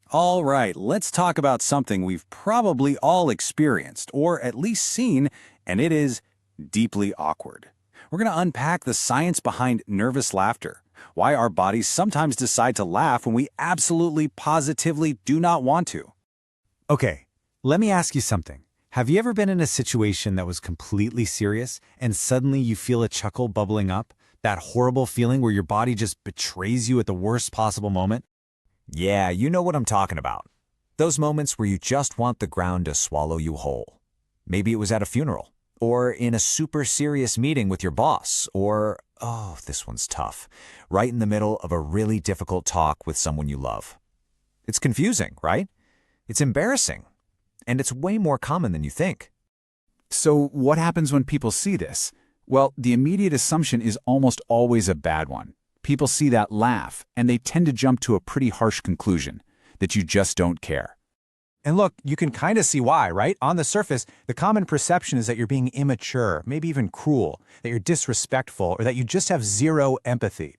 All right, let's talk about something we've probably all experienced, or at least seen, and it is deeply awkward. We're going to unpack the science behind nervous laughter, why our bodies sometimes decide to laugh when we absolutely positively do not want to. Okay, let me ask you something. Have you ever been in a situation that was completely serious and suddenly you feel a chuckle bubbling up? That horrible feeling where your body just betrays you at the worst possible moment? Yeah, you know what I'm talking about. Those moments where you just want the ground to swallow you whole. Maybe it was at a funeral, or in a super serious meeting with your boss, or, oh, this one's tough, right in the middle of a really difficult talk with someone you love. It's confusing, right? It's embarrassing. And it's way more common than you think. So what happens when people see this? Well, the immediate assumption is almost always a bad one. People see that laugh, and they tend to jump to a pretty harsh conclusion, that you just don't care. And look, you can kind of see why, right? On the surface, the common perception is that you're being immature, maybe even cruel, that you're disrespectful, or that you just have zero empathy.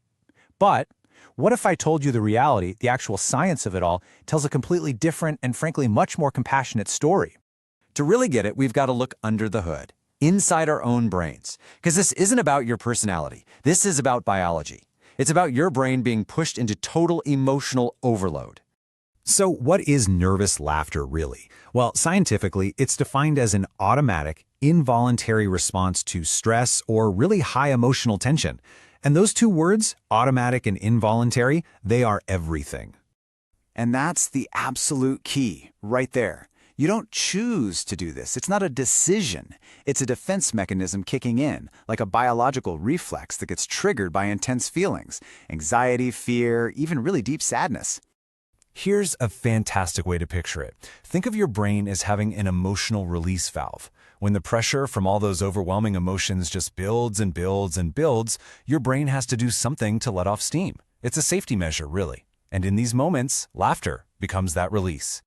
But what if I told you the reality, the actual science of it all, tells a completely different and frankly much more compassionate story? To really get it, we've got to look under the hood, inside our own brains. Because this isn't about your personality. This is about biology. It's about your brain being pushed into total emotional overload. So what is nervous laughter really? Well, scientifically, it's defined as an automatic, involuntary response to stress or really high emotional tension. And those two words, automatic and involuntary, they are everything. And that's the absolute key, right there. You don't choose to do this. It's not a decision. It's a defense mechanism kicking in, like a biological reflex that gets triggered by intense feelings, anxiety, fear, even really deep sadness. Here's a fantastic way to picture it. Think of your brain as having an emotional release valve. When the pressure from all those overwhelming emotions just builds and builds and builds, your brain has to do something to let off steam. It's a safety measure, really. And in these moments, laughter becomes that release.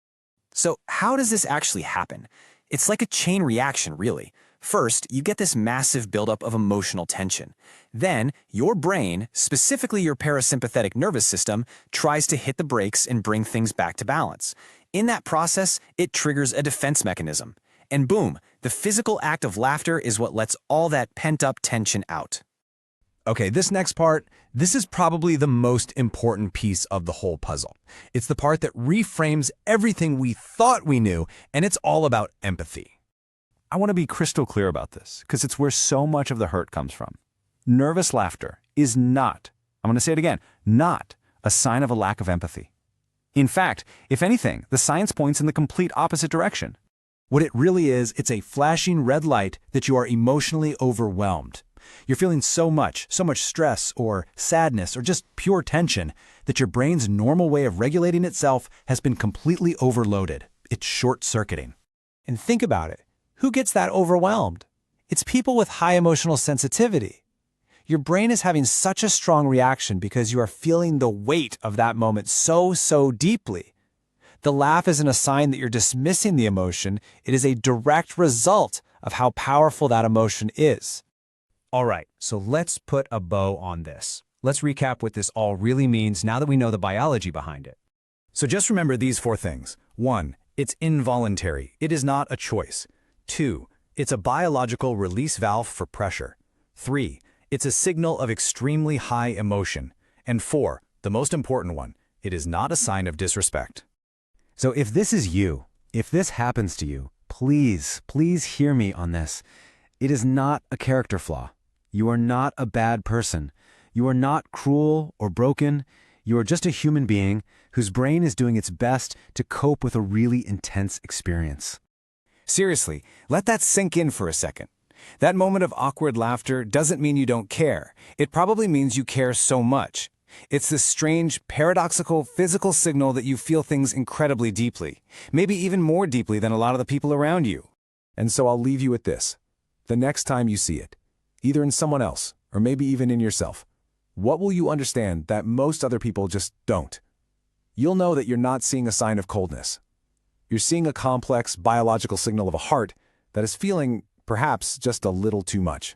So how does this actually happen? It's like a chain reaction, really. First, you get this massive buildup of emotional tension. Then, your brain, specifically your parasympathetic nervous system, tries to hit the brakes and bring things back to balance. In that process, it triggers a defense mechanism. And boom, the physical act of laughter is what lets all that pent-up tension out. Okay, this next part, this is probably the most important piece of the whole puzzle. It's the part that reframes everything we thought we knew, and it's all about empathy. I want to be crystal clear about this, because it's where so much of the hurt comes from. Nervous laughter is not, I'm going to say it again, not a sign of a lack of empathy. In fact, if anything, the science points in the complete opposite direction. What it really is, it's a flashing red light that you are emotionally overwhelmed. You're feeling so much stress or sadness or just pure tension that your brain's normal way of regulating itself has been completely overloaded. It's short-circuiting. And think about it. Who gets that overwhelmed? It's people with high emotional sensitivity. Your brain is having such a strong reaction because you are feeling the weight of that moment so deeply. The laugh isn't a sign that you're dismissing the emotion. It is a direct result of how powerful that emotion is. All right, so let's put a bow on this. Let's recap what this all really means now that we know the biology behind it. So just remember these 4 things. 1, it's involuntary. It is not a choice. 2, it's a biological release valve for pressure. 3, it's a signal of extremely high emotion. And 4, the most important one, it is not a sign of disrespect. So if this is you, if this happens to you, please hear me on this. It is not a character flaw. You are not a bad person. You are not cruel or broken. You are just a human being whose brain is doing its best to cope with a really intense experience. Seriously, let that sink in for a second. That moment of awkward laughter doesn't mean you don't care. It probably means you care so much. It's this strange, paradoxical, physical signal that you feel things incredibly deeply, maybe even more deeply than a lot of the people around you. And so I'll leave you with this. The next time you see it, either in someone else or maybe even in yourself, what will you understand that most other people just don't? You'll know that you're not seeing a sign of coldness. You're seeing a complex biological signal of a heart that is feeling, perhaps, just a little too much.